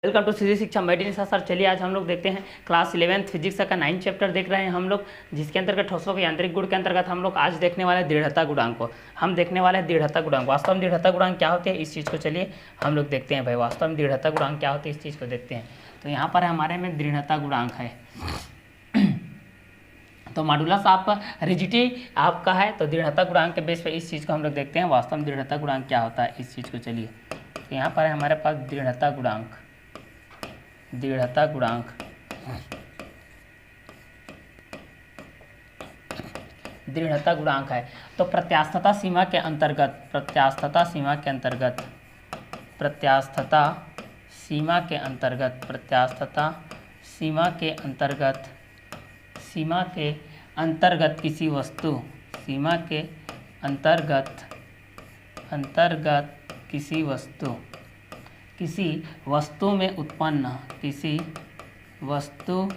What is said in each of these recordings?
Welcome to सीधी शिक्षा मेडिन sir. चलिए आज हम लोग देखते हैं क्लास 11th फिजिक्स का 9 चैप्टर देख रहे हैं हम लोग, जिसके अंतर्गत ठोसों के यांत्रिक गुण के अंतर्गत हम लोग आज देखने वाले दृढ़ता गुणांक को। हम देखने वाले हैं दृढ़ता गुणांक। वास्तव में दृढ़ता गुणांक क्या होती है इस चीज़ को चलिए हम लोग देखते हैं भाई। वास्तव में दृढ़ता गुणांक क्या होती है इस चीज़ को देखते हैं। तो यहाँ पर हमारे में दृढ़ता गुणांक है। तो मॉडुलस आपका रिजिडिटी आपका है, तो दृढ़ता गुणांक के बेस पे इस चीज़ को हम लोग देखते हैं। वास्तव में दृढ़ता गुणांक क्या होता है इस चीज़ को चलिए। तो यहाँ पर है हमारे पास दृढ़ता गुणांक। दृढ़ता गुणांक दृढ़ता गुणांक है तो प्रत्यास्थता सीमा के अंतर्गत प्रत्यास्थता सीमा के अंतर्गत प्रत्यास्थता सीमा के अंतर्गत प्रत्यास्थता सीमा के अंतर्गत सीमा के अंतर्गत किसी वस्तु सीमा के अंतर्गत अंतर्गत किसी वस्तु में उत्पन्न किसी वस्तु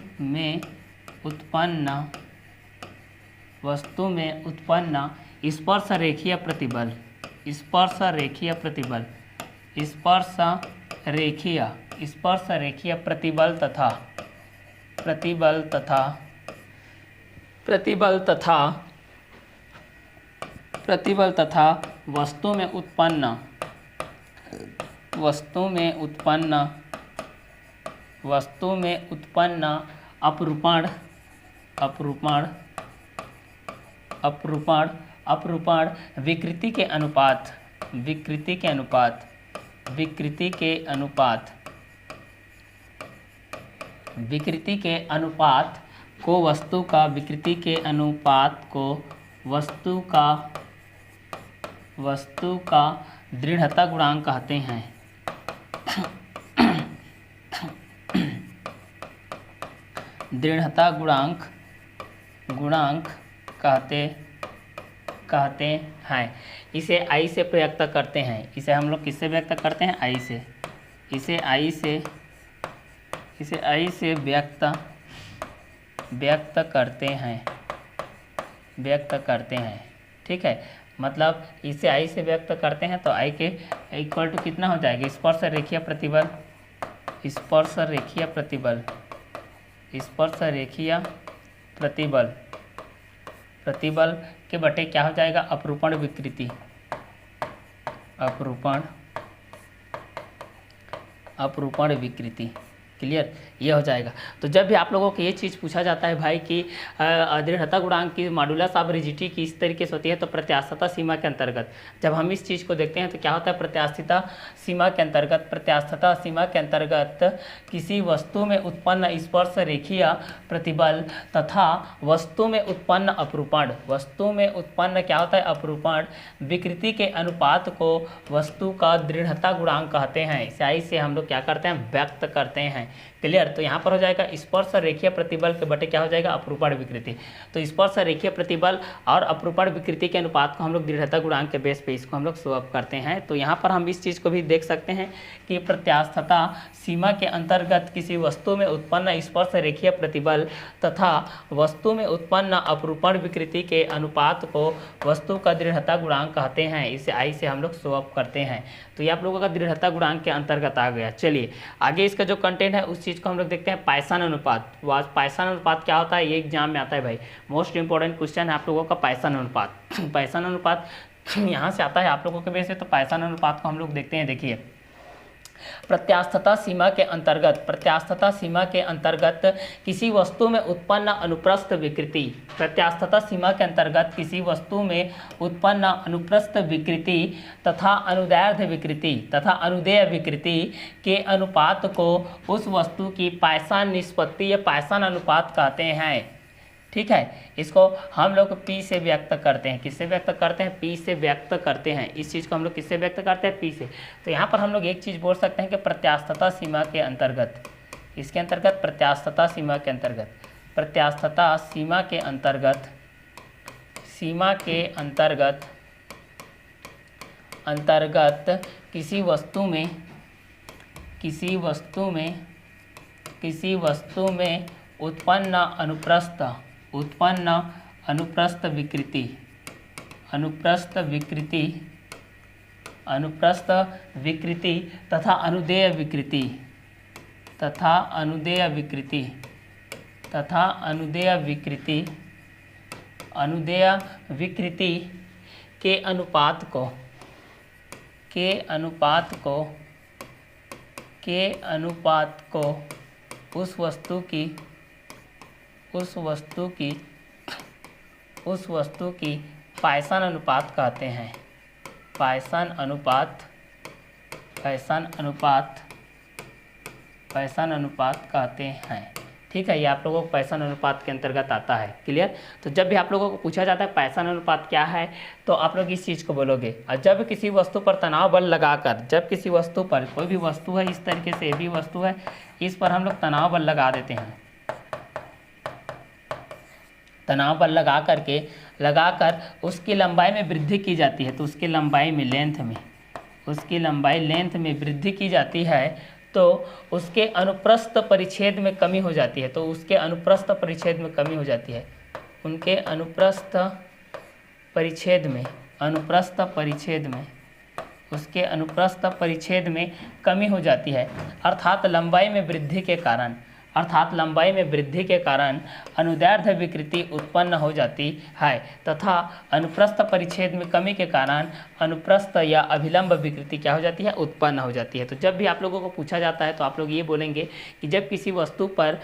में उत्पन्न स्पर्श रेखीय प्रतिबल तथा वस्तु में उत्पन्न अपरूपण विकृति के अनुपात को वस्तु का दृढ़ता गुणांक कहते हैं। दृढ़ता गुणांक कहते हैं। इसे आई से व्यक्त करते हैं। इसे हम लोग किससे व्यक्त करते हैं? आई से। इसे आई से व्यक्त करते हैं। ठीक है, मतलब इसे आई से व्यक्त करते हैं तो आई के इक्वल टू कितना हो जाएगा? स्पर्श रेखीय प्रतिबल के बटे क्या हो जाएगा? अपरूपण विकृति। क्लियर, ये हो जाएगा। तो जब भी आप लोगों को ये चीज़ पूछा जाता है भाई कि दृढ़ता गुणांक की मॉडुलस ऑफ रिजिडिटी किस तरीके से होती है, तो प्रत्यास्थता सीमा के अंतर्गत जब हम इस चीज़ को देखते हैं तो क्या होता है? प्रत्यास्थता सीमा के अंतर्गत किसी वस्तु में उत्पन्न स्पर्श रेखीय प्रतिबल तथा वस्तु में उत्पन्न क्या होता है? अपरूपण विकृति के अनुपात को वस्तु का दृढ़ता गुणांक कहते हैं। इसे से हम लोग क्या करते हैं? व्यक्त करते हैं। क्लियर, तो यहाँ पर हो जाएगा स्पर्श रेखीय प्रतिबल के बटे क्या हो जाएगा? अपरूपण विकृति। तो स्पर्श रेखीय प्रतिबल और अपरूपण विकृति के अनुपात को हम लोग दृढ़ता गुणांक के बेस पे इसको हम लोग शो अप करते हैं। तो यहाँ पर हम इस चीज़ को भी देख सकते हैं कि प्रत्यास्थता सीमा के अंतर्गत किसी वस्तु में उत्पन्न स्पर्श रेखीय प्रतिबल तथा वस्तु में उत्पन्न अपरूपण विकृति के अनुपात को वस्तु का दृढ़ता गुणांक कहते हैं। इसे आई से हम लोग शो अप करते हैं। तो ये आप लोगों का दृढ़ता गुणांक के अंतर्गत आ गया। चलिए आगे इसका जो कंटेंट है उस चीज़ को हम लोग देखते हैं। पाइसन अनुपात। पाइसन अनुपात क्या होता है? ये एग्जाम में आता है भाई, मोस्ट इंपॉर्टेंट क्वेश्चन है आप लोगों का पाइसन अनुपात। पाइसन अनुपात यहाँ से आता है आप लोगों के बेस से। तो पाइसन अनुपात को हम लोग देखते हैं। देखिए, प्रत्यास्थता सीमा के अंतर्गत किसी वस्तु में उत्पन्न अनुप्रस्थ विकृति तथा अनुदैर्ध्य विकृति के अनुपात को उस वस्तु की पाइसन निष्पत्ति या पाइसन अनुपात कहते हैं। ठीक है, इसको हम लोग P से व्यक्त करते हैं। किससे व्यक्त करते हैं? P से व्यक्त करते हैं। इस चीज़ को हम लोग किससे व्यक्त करते हैं? P से। तो यहाँ पर हम लोग एक चीज़ बोल सकते हैं कि प्रत्यास्थता सीमा के अंतर्गत, इसके अंतर्गत प्रत्यास्थता सीमा के अंतर्गत किसी वस्तु में उत्पन्न अनुप्रस्थ विकृति तथा अनुदैर्ध्य तथा अनुदेय विकृति के अनुपात को उस वस्तु की पायसन अनुपात कहते हैं। पायसन अनुपात कहते हैं। ठीक है, ये आप लोगों को पायसन अनुपात के अंतर्गत आता है। क्लियर। तो जब भी आप लोगों को पूछा जाता है पायसन अनुपात क्या है, तो आप लोग इस चीज़ को बोलोगे। और जब किसी वस्तु पर तनाव बल लगाकर, जब किसी वस्तु पर, कोई भी वस्तु है, इस तरीके से भी वस्तु है, इस पर हम लोग तनाव बल लगा देते हैं। तनाव बल लगाकर उसकी लंबाई में वृद्धि की जाती है। तो उसकी लंबाई में, लेंथ में वृद्धि की जाती है, तो उसके अनुप्रस्थ परिच्छेद में कमी हो जाती है। उनके अनुप्रस्थ परिच्छेद में कमी हो जाती है। अर्थात लंबाई में वृद्धि के कारण अनुदैर्ध्य विकृति उत्पन्न हो जाती है तथा अनुप्रस्थ परिच्छेद में कमी के कारण अनुप्रस्थ या अभिलंब विकृति क्या हो जाती है, उत्पन्न हो जाती है। तो जब भी आप लोगों को पूछा जाता है तो आप लोग ये बोलेंगे कि जब किसी वस्तु पर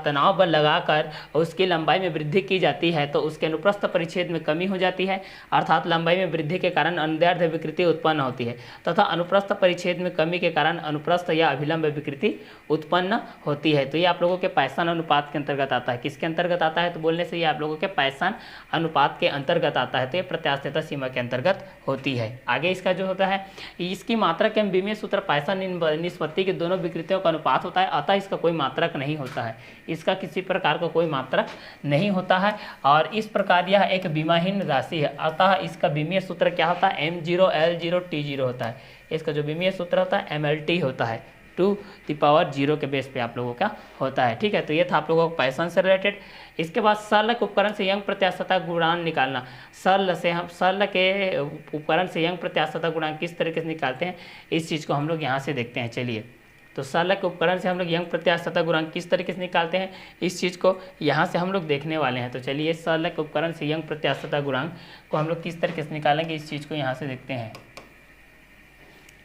तनाव बल लगाकर उसकी लंबाई में वृद्धि की जाती है तो उसके अनुप्रस्थ परिच्छेद में कमी हो जाती है, अर्थात लंबाई में वृद्धि के कारण अनुदैर्ध्य विकृति उत्पन्न होती है तथा अनुप्रस्थ परिच्छेद में कमी के कारण अनुप्रस्थ या अभिलंब विकृति उत्पन्न होती है। तो ये आप लोगों के पायसन अनुपात के अंतर्गत आता है। किसके अंतर्गत आता है, तो बोलने से ये आप लोगों के पायसन अनुपात के अंतर्गत आता है। तो ये प्रत्यास्थता सीमा के अंतर्गत होती है। आगे इसका जो होता है, इसकी मात्रक एवं विमीय सूत्र पायसन निष्पत्ति के दोनों विकृतियों का अनुपात होता है, अतः इसका कोई मात्रक नहीं होता है। इसका किसी प्रकार का कोई मात्रक नहीं होता है और इस प्रकार यह एक विमाहीन राशि है, अतः इसका विमीय सूत्र क्या होता है, m0 l0 t0 होता है। इसका जो विमीय सूत्र होता है mlt होता है, 2⁻0 के बेस पे आप लोगों का होता है। ठीक है, तो ये था आप लोगों को पायसन से रिलेटेड। इसके बाद सरल उपकरण से यंग प्रत्यास्थता गुणांक निकालना। सरल के उपकरण से यंग प्रत्यास्थता गुणांक किस तरीके से निकालते हैं, इस चीज़ को हम लोग यहाँ से देखते हैं। चलिए, तो सरल के उपकरण से हम लोग यंग प्रत्यास्थता गुणांक किस तरीके से निकालते हैं, इस चीज़ को यहाँ से हम लोग देखने वाले हैं। तो चलिए, सरल के उपकरण से यंग प्रत्यास्थता गुणांक को हम लोग किस तरीके से निकालेंगे, इस चीज़ को यहाँ से देखते हैं।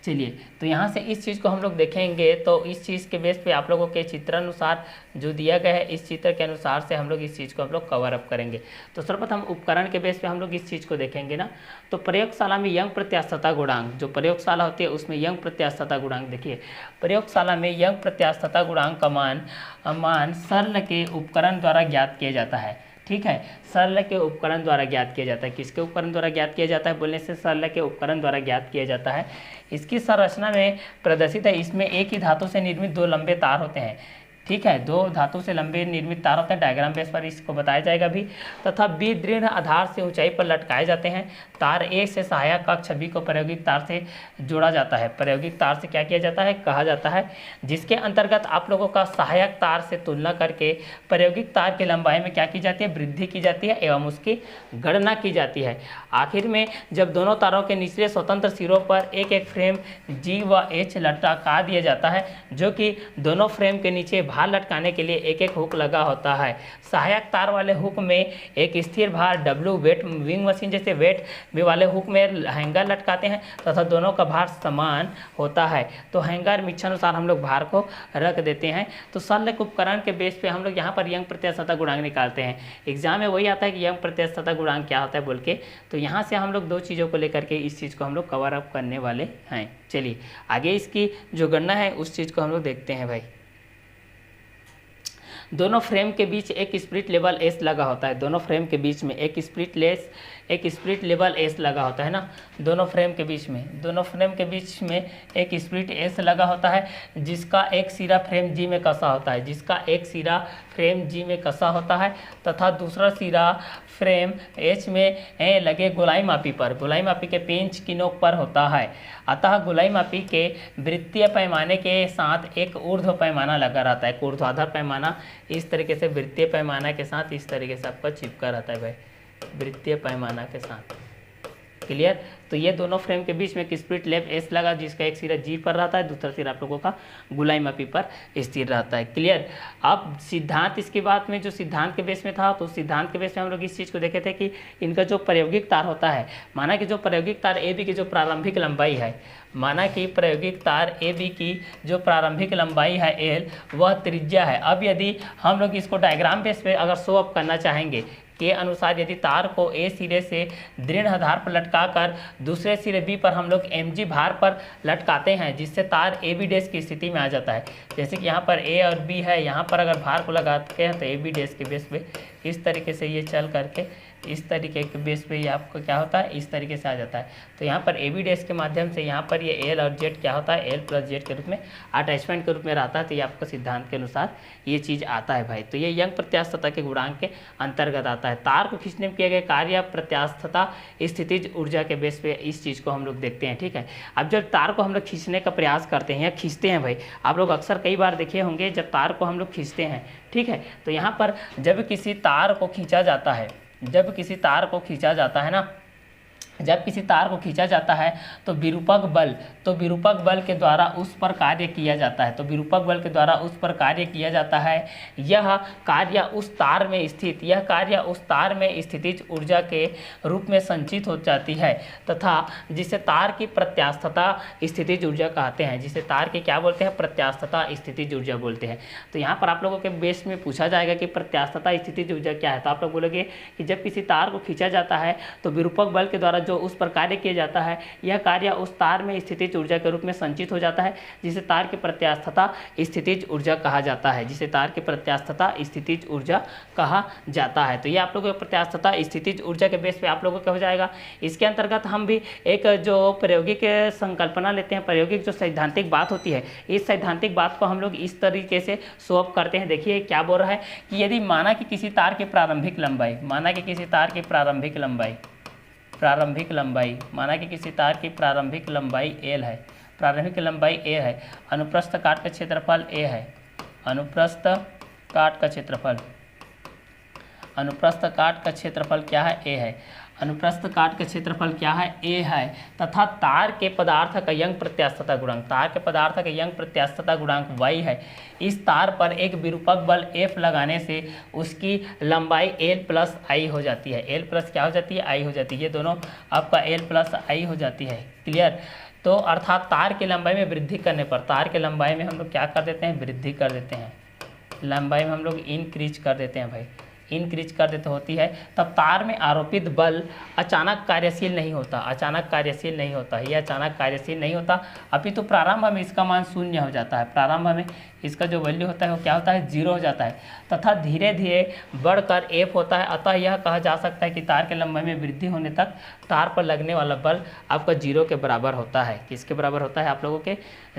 चलिए, तो यहाँ से इस चीज़ को हम लोग देखेंगे। तो इस चीज़ के बेस पे आप लोगों के चित्रानुसार जो दिया गया है, इस चित्र के अनुसार से हम लोग इस चीज़ को हम लोग कवर अप करेंगे। तो सर्वप्रथम उपकरण के बेस पे हम लोग इस चीज़ को देखेंगे ना। तो प्रयोगशाला में यंग प्रत्यास्थता गुणांक, जो प्रयोगशाला होती है उसमें यंग प्रत्यास्थता गुणांक, देखिए प्रयोगशाला में यंग प्रत्यास्थता गुणांक का मान सरल के उपकरण द्वारा ज्ञात किया जाता है। ठीक है, सरल के उपकरण द्वारा ज्ञात किया जाता है। किसके उपकरण द्वारा ज्ञात किया जाता है, बोलने से सरल के उपकरण द्वारा ज्ञात किया जाता है। इसकी संरचना में प्रदर्शित है, इसमें एक ही धातु से निर्मित दो लंबे तार होते हैं। ठीक है, दो धातु से लंबे निर्मित तार होते हैं, डायग्राम बेस पर इसको बताया जाएगा भी। तथा बी दृढ़ आधार से ऊंचाई पर लटकाए जाते हैं। तार ए से सहायक कक्ष बी को प्रायोगिक तार से जोड़ा जाता है। प्रायोगिक तार से क्या किया जाता है, कहा जाता है, जिसके अंतर्गत आप लोगों का सहायक तार से तुलना करके प्रायोगिक तार की लंबाई में क्या की जाती है, वृद्धि की जाती है एवं उसकी गणना की जाती है। आखिर में जब दोनों तारों के निचले स्वतंत्र सिरों पर एक एक फ्रेम जी व एच लटका दिया जाता है, जो कि दोनों फ्रेम के नीचे भार लटकाने के लिए एक एक हुक लगा होता है। सहायक तार वाले हुक में एक स्थिर भार W वेट विंग मशीन जैसे वेट में वाले हुक में हैंगर लटकाते हैं तथा दोनों का भार समान होता है। तो हैंगर इच्छानुसार हम लोग भार को रख देते हैं। तो सरल उपकरण के बेस पे हम लोग यहाँ पर यंग प्रत्यास्थता गुणांक निकालते हैं। एग्जाम में वही आता है कि यंग प्रत्यास्थता गुणांक क्या होता है बोल के। तो यहाँ से हम लोग दो चीज़ों को लेकर के इस चीज़ को हम लोग कवर अप करने वाले हैं। चलिए, आगे इसकी जो गणना है उस चीज़ को हम लोग देखते हैं भाई। दोनों फ्रेम के बीच एक स्प्लिट लेवल एस लगा होता है। दोनों फ्रेम के बीच में एक स्प्लिट लेवल एस लगा होता है ना। दोनों फ्रेम के बीच में एक स्प्लिट एस लगा होता है, जिसका एक सिरा फ्रेम जी में कसा होता है तथा दूसरा सिरा फ्रेम एच में लगे गोलाई मापी के पेंच की नोक पर होता है। अतः गोलाई मापी के वृत्तीय पैमाने के साथ एक ऊर्ध्व पैमाना लगा रहता है। एक ऊर्ध्वाधर पैमाना इस तरीके से वृत्तीय पैमाना के साथ इस तरीके से आपका चिपका रहता है भाई, वृत्तीय पैमाना के साथ। क्लियर। तो ये दोनों फ्रेम के बीच में एक स्प्लिट लैप एस लगा, जिसका एक सिरा जी पर रहता है, दूसरा सिरा आप लोगों का गुलाई मापी पर स्थिर रहता है। क्लियर। अब सिद्धांत इसके बाद में जो सिद्धांत के बेस में था, तो सिद्धांत के बेस में हम लोग इस चीज़ को देखे थे कि इनका जो प्रायोगिक तार होता है, माना कि जो प्रायोगिक तार ए बी की जो प्रारंभिक लंबाई है, माना कि प्रायोगिक तार ए बी की जो प्रारंभिक लंबाई है एल, वह त्रिज्या है। अब यदि हम लोग इसको डायग्राम बेस पे अगर शो अप करना चाहेंगे के अनुसार, यदि तार को ए सिरे से दृढ़ आधार पर लटकाकर दूसरे सिरे बी पर हम लोग mg भार पर लटकाते हैं, जिससे तार ए बी डैश की स्थिति में आ जाता है। जैसे कि यहाँ पर ए और बी है, यहाँ पर अगर भार को लगाते हैं तो ए बी डैश के बेस पे इस तरीके से ये चल करके इस तरीके के बेस पे ये आपको क्या होता है, इस तरीके से आ जाता है। तो यहाँ पर ए बी डैश के माध्यम से यहाँ पर ये एल और जेड क्या होता है, एल प्लस जेड के रूप में अटैचमेंट के रूप में रहता है। तो ये आपको सिद्धांत के अनुसार ये चीज़ आता है भाई। तो ये यंग प्रत्यास्थता के गुणांक के अंतर्गत आता है। तार को खींचने में किए गए कार्य प्रत्यास्थता स्थितिज ऊर्जा के बेस पे इस चीज़ को हम लोग देखते हैं। ठीक है। अब जब तार को हम लोग खींचने का प्रयास करते हैं या खींचते हैं भाई, आप लोग अक्सर कई बार देखे होंगे जब तार को हम लोग खींचते हैं, ठीक है, तो यहाँ पर जब किसी तार को खींचा जाता है, जब किसी तार को खींचा जाता है ना, जब किसी तार को खींचा जाता है तो विरूपक बल के द्वारा उस पर कार्य किया जाता है। तो विरूपक बल के द्वारा उस पर कार्य किया जाता है। यह कार्य उस तार में स्थितिज ऊर्जा के रूप में संचित हो जाती है तथा जिसे तार की प्रत्यास्थता स्थितिज ऊर्जा कहते हैं, जिसे तार की क्या बोलते हैं, प्रत्यास्थता स्थितिज ऊर्जा बोलते हैं। तो यहाँ पर आप लोगों के बेस में पूछा जाएगा कि प्रत्यास्थता स्थितिज ऊर्जा क्या है, तो आप लोग बोलोगे कि जब किसी तार को खींचा जाता है तो विरूपक बल के द्वारा जो उस पर कार्य किया जाता है, यह कार्य उस तार में स्थितिज ऊर्जा के रूप में संचित हो जाता है, जिसे तार की प्रत्यास्थता स्थितिज ऊर्जा कहा जाता है, जिसे तार की प्रत्यास्थता स्थितिज ऊर्जा कहा जाता है। तो ये आप लोगों को प्रत्यास्थता स्थितिज ऊर्जा के बेस पे आप लोगों को हो जाएगा। इसके अंतर्गत हम भी एक जो प्रायोगिक संकल्पना लेते हैं, प्रायोगिक जो सैद्धांतिक बात होती है, इस सैद्धांतिक बात को हम लोग इस तरीके से शो अप करते हैं। देखिए क्या बोल रहा है कि यदि माना कि किसी तार की प्रारंभिक लंबाई, माना कि किसी तार की प्रारंभिक लंबाई, माना कि किसी तार की प्रारंभिक लंबाई एल है, प्रारंभिक लंबाई ए है, अनुप्रस्थ काट का क्षेत्रफल ए है, अनुप्रस्थ काट का क्षेत्रफल क्या है, ए है, अनुप्रस्थ काट का क्षेत्रफल क्या है, ए है, तथा तार के पदार्थ का यंग प्रत्यास्थता गुणांक y है। इस तार पर एक विरूपक बल F लगाने से उसकी लंबाई L प्लस आई हो जाती है। L प्लस क्या हो जाती है, आई हो जाती है। ये दोनों आपका L प्लस आई हो जाती है। क्लियर। तो अर्थात तार की लंबाई में वृद्धि करने पर, तार की लंबाई में हम लोग क्या कर देते हैं, वृद्धि कर देते हैं, लंबाई में हम लोग इंक्रीज कर देते हैं भाई, इंक्रीज कर देते होती है, तब तार में आरोपित बल अचानक कार्यशील नहीं होता, ये अचानक कार्यशील नहीं होता, अपितु प्रारंभ में इसका मान शून्य हो जाता है। प्रारंभ में इसका जो वैल्यू होता है वो क्या होता है, 0 हो जाता है, तथा धीरे धीरे बढ़कर F होता है। अतः यह कहा जा सकता है कि तार के लंबाई में वृद्धि होने तक तार पर लगने वाला बल आपका 0 के बराबर होता है। किसके बराबर होता है, आप लोगों के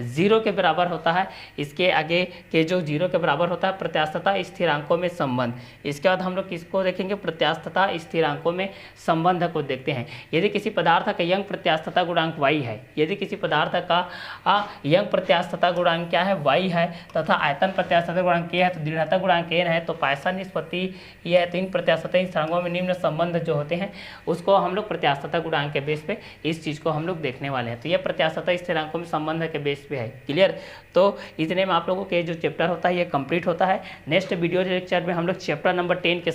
0 के बराबर होता है। इसके आगे के जो 0 के बराबर होता है, प्रत्यास्थता स्थिरांकों में संबंध। इसके बाद हम लोग किसको देखेंगे, प्रत्यास्थता स्थिरांकों में संबंध को देखते हैं। यदि किसी पदार्थ का यंग प्रत्यास्थता गुणांक y है, यदि किसी पदार्थ का यंग प्रत्यास्थता गुणांक क्या है, y है, तथा आयतन प्रत्यास्थता गुणांक k है, तो दृढ़ता गुणांक n है, तो पाइसा निष्पत्ति ये है। तो इन प्रत्यास्थता स्थिरांकों में निम्न संबंध जो होते हैं उसको हम लोग प्रत्यास्थता गुणांक के बेस पे इस चीज़ को हम लोग देखने वाले हैं। तो ये प्रत्यास्थता स्थिरांकों में संबंध के बेस पे है। क्लियर। तो इतने में आप लोगों के जो चैप्टर होता है ये कंप्लीट होता है। नेक्स्ट वीडियो लेक्चर में हम लोग चैप्टर नंबर 10 के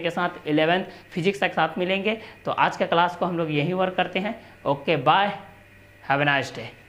साथ 11th फिजिक्स के साथ मिलेंगे। तो आज का क्लास को हम लोग यहीं वर्क करते हैं। Okay bye, have a nice day.